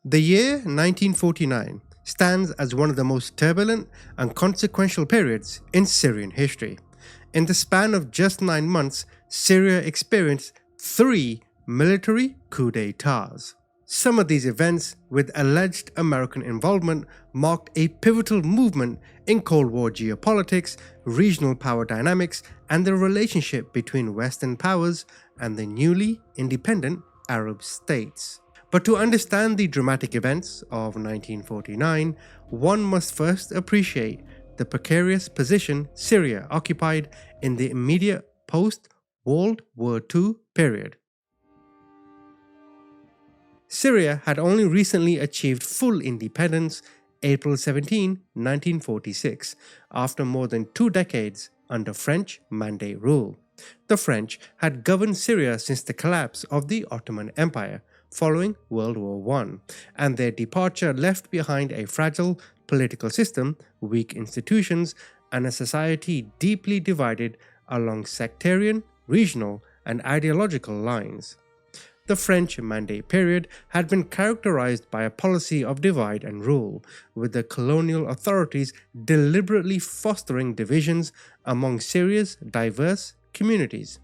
The year 1949 stands as one of the most turbulent and consequential periods in Syrian history. In the span of just 9 months, Syria experienced 3 military coups d'etats. Some of these events, with alleged American involvement, marked a pivotal movement in Cold War geopolitics, regional power dynamics, and the relationship between Western powers and the newly independent Arab states. But to understand the dramatic events of 1949, one must first appreciate the precarious position Syria occupied in the immediate post-World War II period. Syria had only recently achieved full independence April 17, 1946, after more than 2 decades under French Mandate rule. The French had governed Syria since the collapse of the Ottoman Empire following World War I, and their departure left behind a fragile political system, weak institutions, and a society deeply divided along sectarian, regional, and ideological lines. The French Mandate period had been characterized by a policy of divide and rule, with the colonial authorities deliberately fostering divisions among Syria's diverse communities.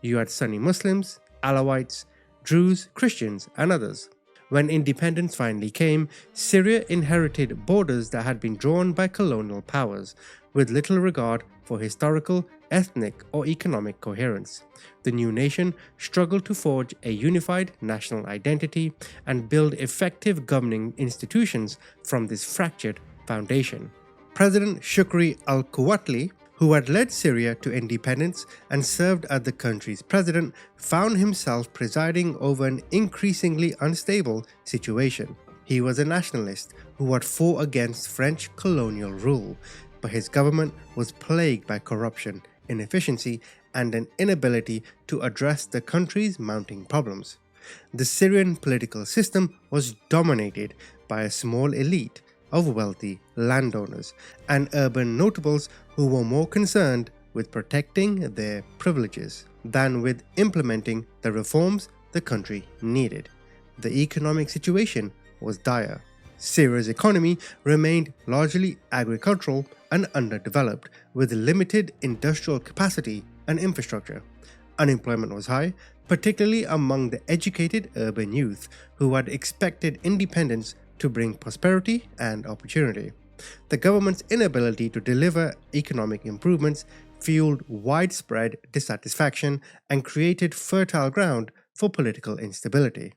You had Sunni Muslims, Alawites, Druze, Christians, and others. When independence finally came, Syria inherited borders that had been drawn by colonial powers, with little regard for historical, ethnic, or economic coherence. The new nation struggled to forge a unified national identity and build effective governing institutions from this fractured foundation. President Shukri al-Quwatli, who had led Syria to independence and served as the country's president, found himself presiding over an increasingly unstable situation. He was a nationalist who had fought against French colonial rule, but his government was plagued by corruption, inefficiency, and an inability to address the country's mounting problems. The Syrian political system was dominated by a small elite of wealthy landowners and urban notables who were more concerned with protecting their privileges than with implementing the reforms the country needed. The economic situation was dire. Syria's economy remained largely agricultural and underdeveloped, with limited industrial capacity and infrastructure. Unemployment was high, particularly among the educated urban youth who had expected independence to bring prosperity and opportunity. The government's inability to deliver economic improvements fueled widespread dissatisfaction and created fertile ground for political instability.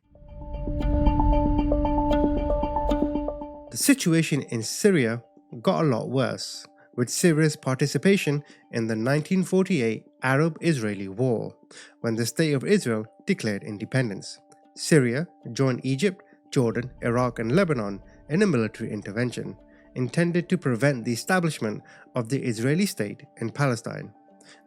The situation in Syria got a lot worse, with Syria's participation in the 1948 Arab-Israeli War, when the State of Israel declared independence. Syria joined Egypt, Jordan, Iraq, and Lebanon in a military intervention intended to prevent the establishment of the Israeli state in Palestine.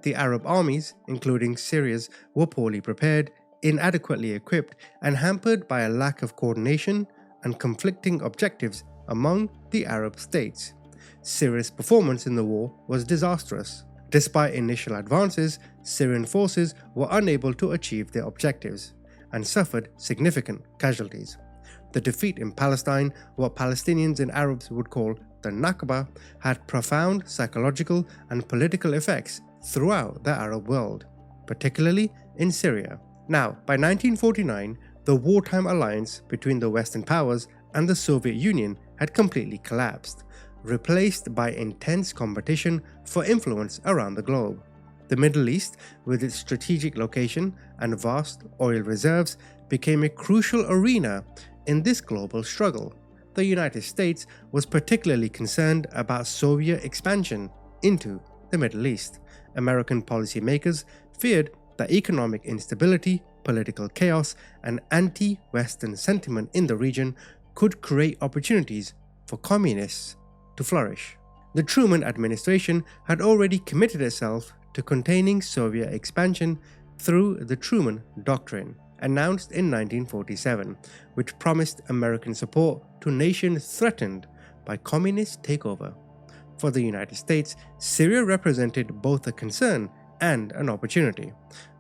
The Arab armies, including Syria's, were poorly prepared, inadequately equipped, and hampered by a lack of coordination and conflicting objectives among the Arab states. Syria's performance in the war was disastrous. Despite initial advances, Syrian forces were unable to achieve their objectives and suffered significant casualties. The defeat in Palestine, what Palestinians and Arabs would call the Nakba, had profound psychological and political effects throughout the Arab world, particularly in Syria. Now, by 1949, the wartime alliance between the Western powers and the Soviet Union had completely collapsed, replaced by intense competition for influence around the globe. The Middle East, with its strategic location and vast oil reserves, became a crucial arena in this global struggle. The United States was particularly concerned about Soviet expansion into the Middle East. American policymakers feared that economic instability, political chaos, and anti-Western sentiment in the region could create opportunities for communists to flourish. The Truman administration had already committed itself to containing Soviet expansion through the Truman Doctrine, announced in 1947, which promised American support to nations threatened by communist takeover. For the United States, Syria represented both a concern and an opportunity.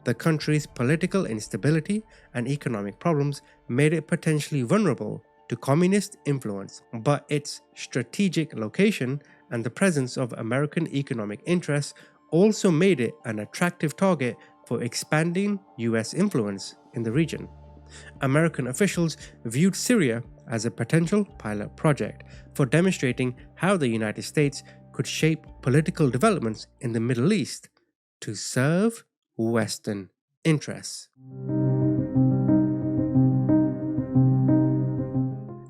The country's political instability and economic problems made it potentially vulnerable to communist influence, but its strategic location and the presence of American economic interests also made it an attractive target for expanding US influence in the region. American officials viewed Syria as a potential pilot project for demonstrating how the United States could shape political developments in the Middle East to serve Western interests.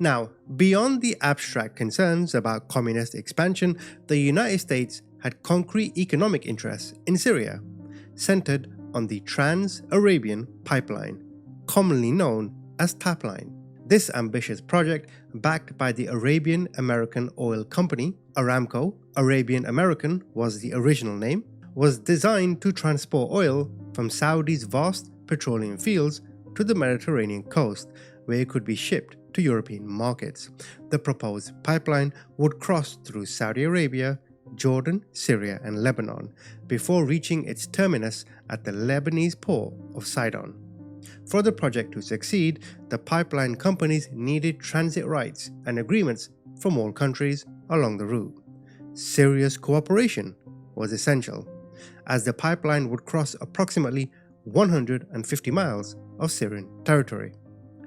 Now, beyond the abstract concerns about communist expansion, the United States had concrete economic interests in Syria, centered on the Trans-Arabian Pipeline, commonly known as Tapline. This ambitious project, backed by the Arabian American Oil Company, Aramco, Arabian American was the original name, was designed to transport oil from Saudi's vast petroleum fields to the Mediterranean coast, where it could be shipped to European markets. The proposed pipeline would cross through Saudi Arabia, Jordan, Syria, and Lebanon before reaching its terminus at the Lebanese port of Sidon. For the project to succeed, the pipeline companies needed transit rights and agreements from all countries along the route. Serious cooperation was essential, as the pipeline would cross approximately 150 miles of Syrian territory.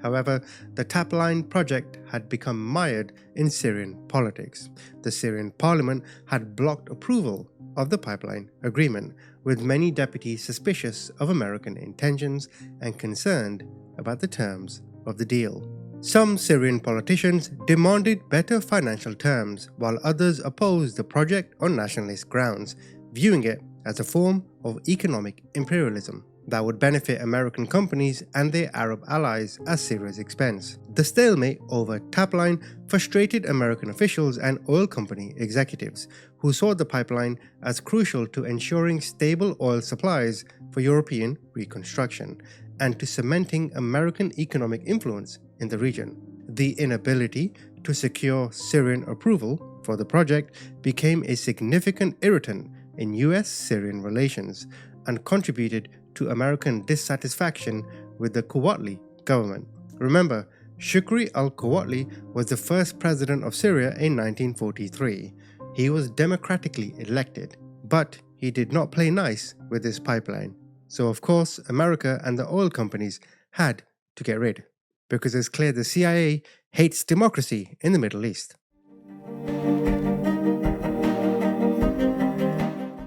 However, the Tapline project had become mired in Syrian politics. The Syrian parliament had blocked approval of the pipeline agreement, with many deputies suspicious of American intentions and concerned about the terms of the deal. Some Syrian politicians demanded better financial terms, while others opposed the project on nationalist grounds, viewing it as a form of economic imperialism that would benefit American companies and their Arab allies at Syria's expense. The stalemate over Tapline frustrated American officials and oil company executives, who saw the pipeline as crucial to ensuring stable oil supplies for European reconstruction and to cementing American economic influence in the region. The inability to secure Syrian approval for the project became a significant irritant in US-Syrian relations and contributed to American dissatisfaction with the Kuwatli government. Remember, Shukri al-Kuwatli was the first president of Syria in 1943. He was democratically elected, but he did not play nice with this pipeline. So of course, America and the oil companies had to get rid, because it's clear the CIA hates democracy in the Middle East.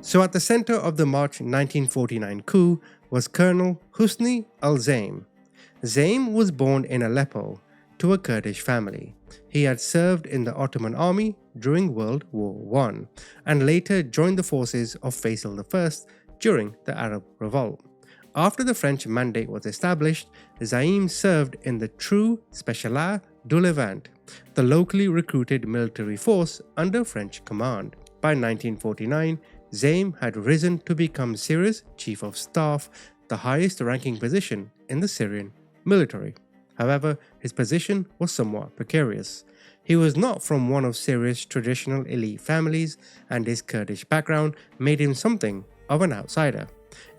So at the center of the March 1949 coup was Colonel Husni al-Za'im. Za'im was born in Aleppo to a Kurdish family. He had served in the Ottoman army during World War I and later joined the forces of Faisal I during the Arab Revolt. After the French mandate was established, Za'im served in the True Spéciale du Levant, the locally recruited military force under French command. By 1949, Za'im had risen to become Syria's Chief of Staff, the highest ranking position in the Syrian military. However, his position was somewhat precarious. He was not from one of Syria's traditional elite families, and his Kurdish background made him something of an outsider.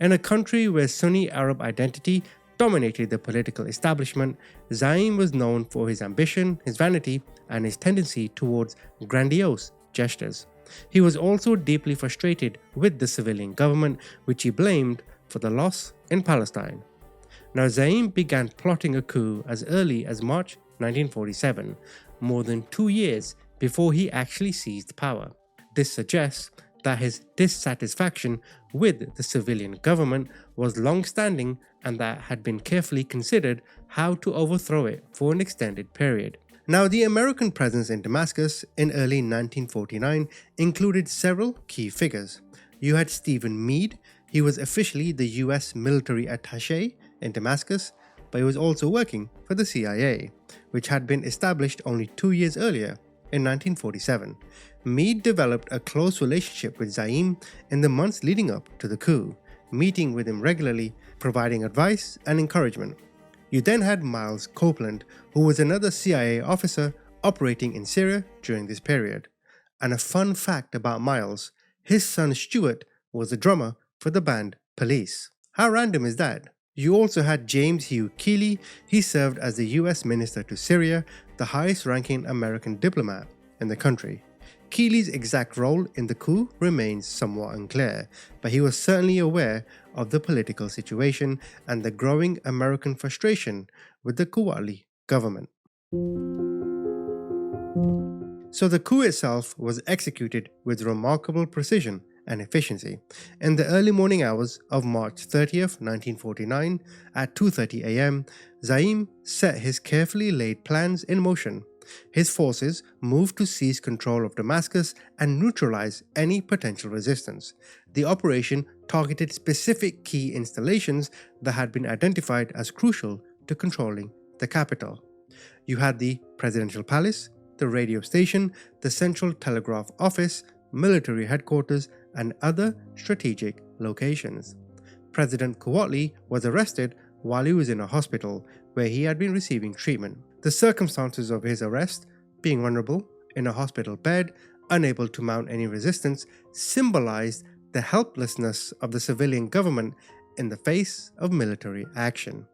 In a country where Sunni Arab identity dominated the political establishment, Za'im was known for his ambition, his vanity, and his tendency towards grandiose gestures. He was also deeply frustrated with the civilian government, which he blamed for the loss in Palestine. Now, Za'im began plotting a coup as early as March 1947, more than 2 years before he actually seized power. This suggests that his dissatisfaction with the civilian government was long-standing and that had been carefully considered how to overthrow it for an extended period. Now, the American presence in Damascus in early 1949 included several key figures. You had Stephen Meade. He was officially the US military attaché in Damascus, but he was also working for the CIA, which had been established only 2 years earlier in 1947. Meade developed a close relationship with Za'im in the months leading up to the coup, meeting with him regularly, providing advice and encouragement. You then had Miles Copeland, who was another CIA officer operating in Syria during this period. And a fun fact about Miles, his son Stuart was the drummer for the band Police. How random is that? You also had James Hugh Keeley. He served as the US Minister to Syria, the highest-ranking American diplomat in the country. Keeley's exact role in the coup remains somewhat unclear, but he was certainly aware of the political situation and the growing American frustration with the Kuwait government. So the coup itself was executed with remarkable precision and efficiency. In the early morning hours of March 30th, 1949, at 2:30 am, Za'im set his carefully laid plans in motion. His forces moved to seize control of Damascus and neutralize any potential resistance. The operation targeted specific key installations that had been identified as crucial to controlling the capital. You had the presidential palace, the radio station, the central telegraph office, military headquarters, and other strategic locations. President Kuwait was arrested while he was in a hospital where he had been receiving treatment. The circumstances of his arrest, being vulnerable, in a hospital bed, unable to mount any resistance, symbolized the helplessness of the civilian government in the face of military action.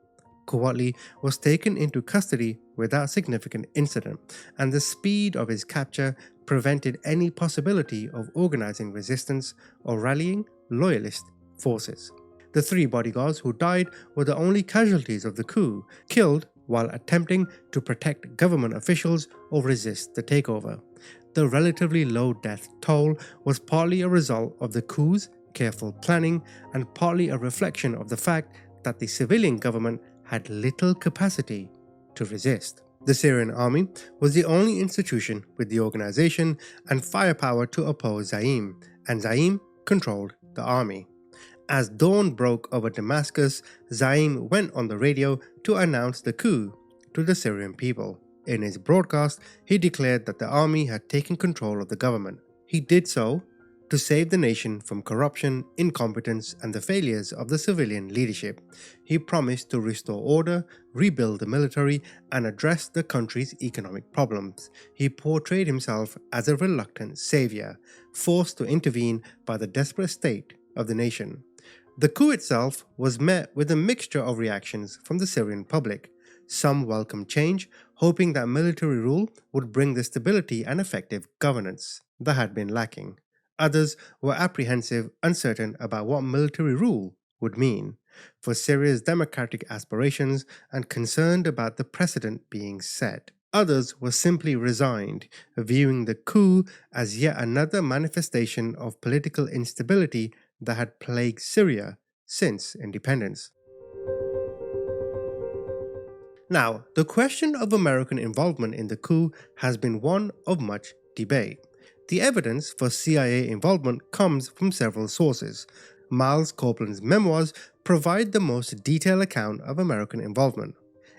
Kuwait was taken into custody without significant incident, and the speed of his capture prevented any possibility of organizing resistance or rallying loyalist forces. The 3 bodyguards who died were the only casualties of the coup, killed while attempting to protect government officials or resist the takeover. The relatively low death toll was partly a result of the coup's careful planning and partly a reflection of the fact that the civilian government had little capacity to resist. The Syrian army was the only institution with the organization and firepower to oppose Za'im, and Za'im controlled the army. As dawn broke over Damascus, Za'im went on the radio to announce the coup to the Syrian people. In his broadcast, he declared that the army had taken control of the government. He did so to save the nation from corruption, incompetence, and the failures of the civilian leadership. He promised to restore order, rebuild the military, and address the country's economic problems. He portrayed himself as a reluctant savior, forced to intervene by the desperate state of the nation. The coup itself was met with a mixture of reactions from the Syrian public. Some welcomed change, hoping that military rule would bring the stability and effective governance that had been lacking. Others were apprehensive, uncertain about what military rule would mean for Syria's democratic aspirations and concerned about the precedent being set. Others were simply resigned, viewing the coup as yet another manifestation of political instability that had plagued Syria since independence. Now, the question of American involvement in the coup has been one of much debate. The evidence for CIA involvement comes from several sources. Miles Copeland's memoirs provide the most detailed account of American involvement.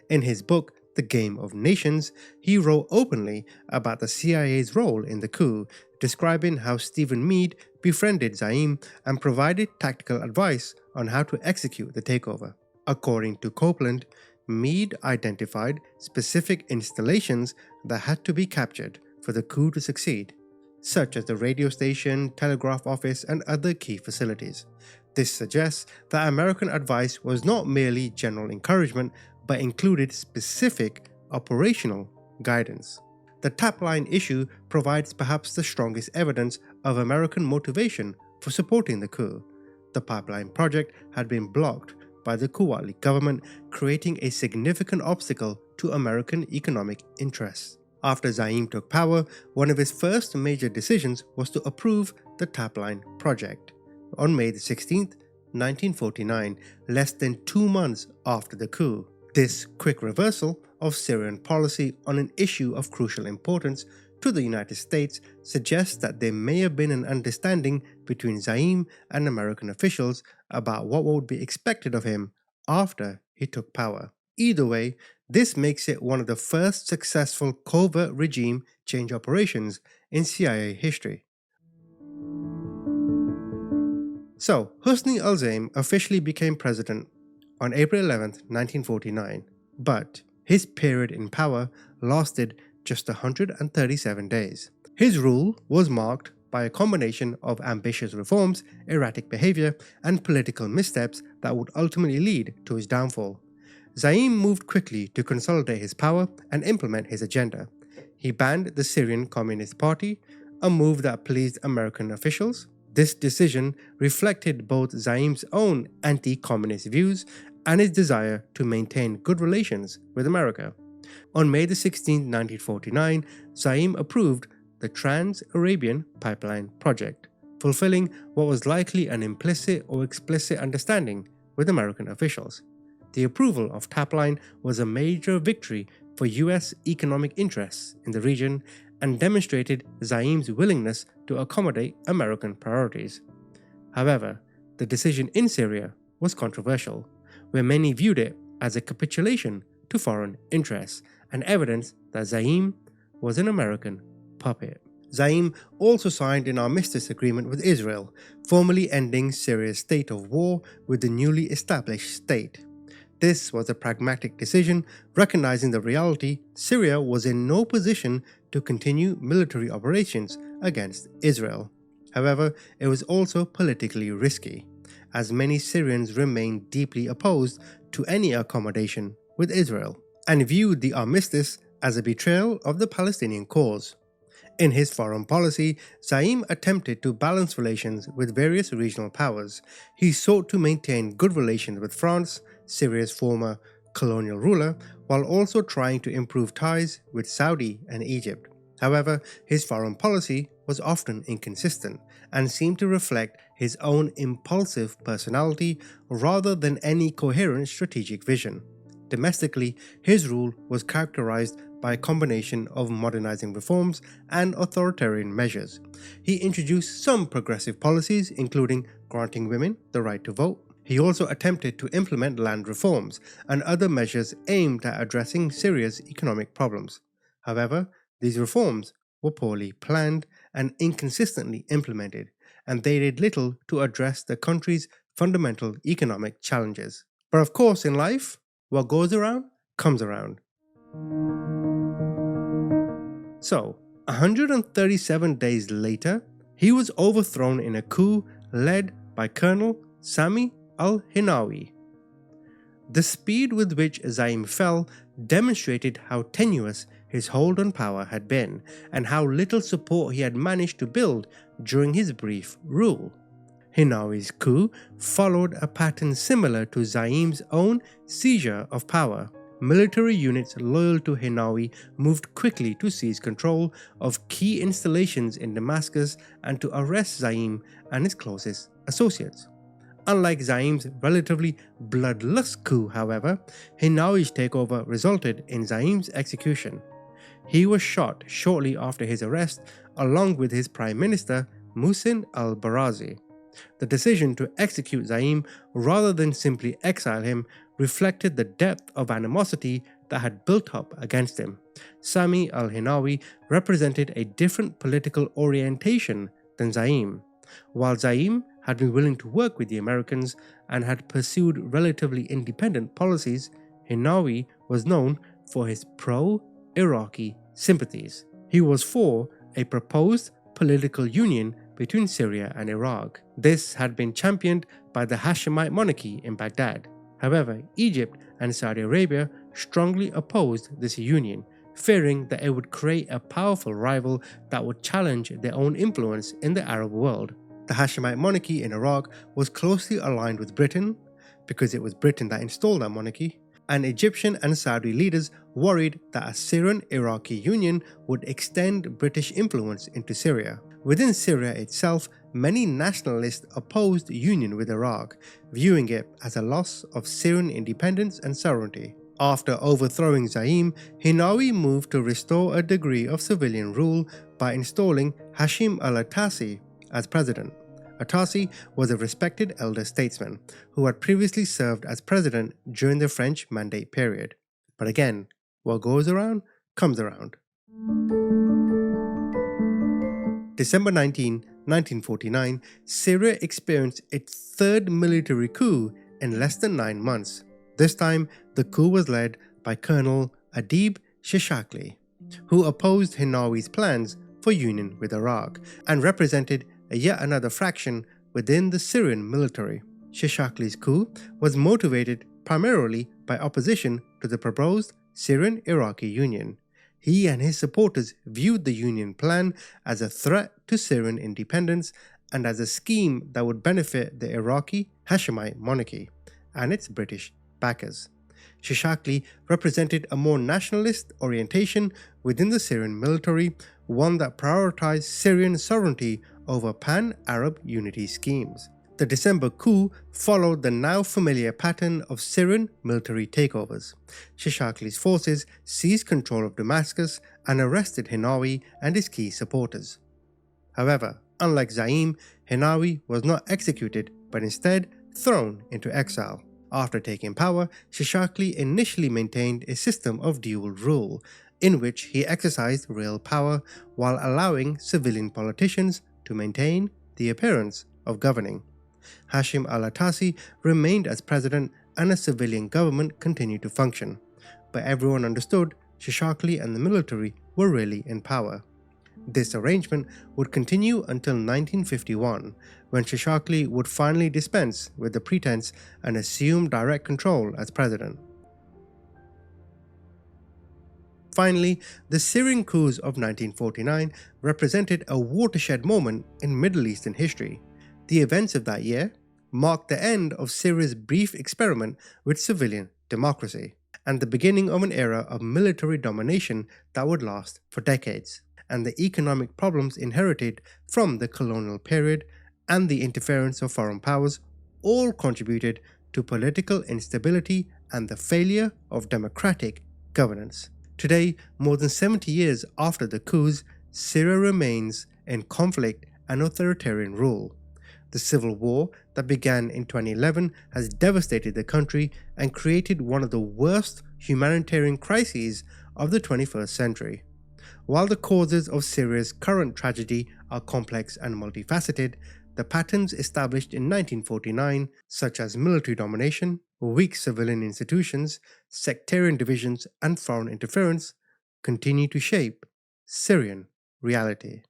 In his book, The Game of Nations, he wrote openly about the CIA's role in the coup, describing how Stephen Meade befriended Za'im and provided tactical advice on how to execute the takeover. According to Copeland, Meade identified specific installations that had to be captured for the coup to succeed, such as the radio station, telegraph office, and other key facilities. This suggests that American advice was not merely general encouragement, but included specific operational guidance. The Tapline issue provides perhaps the strongest evidence of American motivation for supporting the coup. The pipeline project had been blocked by the Kuwait government, creating a significant obstacle to American economic interests. After Za'im took power, one of his first major decisions was to approve the Tapline project. On May 16, 1949, less than 2 months after the coup. This quick reversal of Syrian policy on an issue of crucial importance to the United States suggests that there may have been an understanding between Za'im and American officials about what would be expected of him after he took power. Either way, this makes it one of the first successful covert regime change operations in CIA history. So, Hosni al-Za'im officially became president on April 11, 1949, but his period in power lasted just 137 days. His rule was marked by a combination of ambitious reforms, erratic behavior, and political missteps that would ultimately lead to his downfall. Za'im moved quickly to consolidate his power and implement his agenda. He banned the Syrian Communist Party, a move that pleased American officials. This decision reflected both Za'im's own anti-communist views and his desire to maintain good relations with America. On May 16, 1949, Za'im approved the Trans-Arabian Pipeline project, fulfilling what was likely an implicit or explicit understanding with American officials. The approval of Tapline was a major victory for US economic interests in the region and demonstrated Za'im's willingness to accommodate American priorities. However, the decision in Syria was controversial, where many viewed it as a capitulation to foreign interests and evidence that Za'im was an American puppet. Za'im also signed an armistice agreement with Israel, formally ending Syria's state of war with the newly established state. This was a pragmatic decision, recognizing the reality Syria was in no position to continue military operations against Israel. However, it was also politically risky, as many Syrians remained deeply opposed to any accommodation with Israel, and viewed the armistice as a betrayal of the Palestinian cause. In his foreign policy, Za'im attempted to balance relations with various regional powers. He sought to maintain good relations with France, Syria's former colonial ruler, while also trying to improve ties with Saudi and Egypt. However, his foreign policy was often inconsistent and seemed to reflect his own impulsive personality rather than any coherent strategic vision. Domestically, his rule was characterized by a combination of modernizing reforms and authoritarian measures. He introduced some progressive policies, including granting women the right to vote. He also attempted to implement land reforms and other measures aimed at addressing Syria's economic problems. However, these reforms were poorly planned and inconsistently implemented, and they did little to address the country's fundamental economic challenges. But of course, in life, what goes around comes around. So, 137 days later, he was overthrown in a coup led by Colonel Sami al-Hinnawi. The speed with which Za'im fell demonstrated how tenuous his hold on power had been and how little support he had managed to build during his brief rule. Hinnawi's coup followed a pattern similar to Za'im's own seizure of power. Military units loyal to Hinnawi moved quickly to seize control of key installations in Damascus and to arrest Za'im and his closest associates. Unlike Za'im's relatively bloodless coup, however, Hinnawi's takeover resulted in Za'im's execution. He was shot shortly after his arrest, along with his Prime Minister Muhsin al-Barazi. The decision to execute Za'im rather than simply exile him reflected the depth of animosity that had built up against him. Sami al-Hinnawi represented a different political orientation than Za'im. While Za'im had been willing to work with the Americans and had pursued relatively independent policies, Hinnawi was known for his pro-Iraqi sympathies. He was for a proposed political union between Syria and Iraq. This had been championed by the Hashemite monarchy in Baghdad. However, Egypt and Saudi Arabia strongly opposed this union, fearing that it would create a powerful rival that would challenge their own influence in the Arab world. The Hashemite monarchy in Iraq was closely aligned with Britain, because it was Britain that installed that monarchy, and Egyptian and Saudi leaders worried that a Syrian-Iraqi union would extend British influence into Syria. Within Syria itself, many nationalists opposed union with Iraq, viewing it as a loss of Syrian independence and sovereignty. After overthrowing Za'im, Hinnawi moved to restore a degree of civilian rule by installing Hashim al-Atassi as president. Atassi was a respected elder statesman who had previously served as president during the French Mandate period. But again, what goes around comes around. December 19, 1949, Syria experienced its third military coup in less than 9 months. This time, the coup was led by Colonel Adib Shishakli, who opposed Hinnawi's plans for union with Iraq and represented yet another fraction within the Syrian military. Shishakli's coup was motivated primarily by opposition to the proposed Syrian-Iraqi Union. He and his supporters viewed the Union plan as a threat to Syrian independence and as a scheme that would benefit the Iraqi Hashemite monarchy and its British backers. Shishakli represented a more nationalist orientation within the Syrian military, one that prioritized Syrian sovereignty over pan-Arab unity schemes. The December coup followed the now familiar pattern of Syrian military takeovers. Shishakli's forces seized control of Damascus and arrested Hinnawi and his key supporters. However, unlike Za'im, Hinnawi was not executed but instead thrown into exile. After taking power, Shishakli initially maintained a system of dual rule, in which he exercised real power while allowing civilian politicians to maintain the appearance of governing. Hashim al-Attasi remained as president and a civilian government continued to function, but everyone understood Shishakli and the military were really in power. This arrangement would continue until 1951, when Shishakli would finally dispense with the pretense and assume direct control as president. Finally, the Syrian coups of 1949 represented a watershed moment in Middle Eastern history. The events of that year marked the end of Syria's brief experiment with civilian democracy and the beginning of an era of military domination that would last for decades. And the economic problems inherited from the colonial period and the interference of foreign powers all contributed to political instability and the failure of democratic governance. Today, more than 70 years after the coups, Syria remains in conflict and authoritarian rule. The civil war that began in 2011 has devastated the country and created one of the worst humanitarian crises of the 21st century. While the causes of Syria's current tragedy are complex and multifaceted, the patterns established in 1949, such as military domination, weak civilian institutions, sectarian divisions, and foreign interference, continue to shape Syrian reality.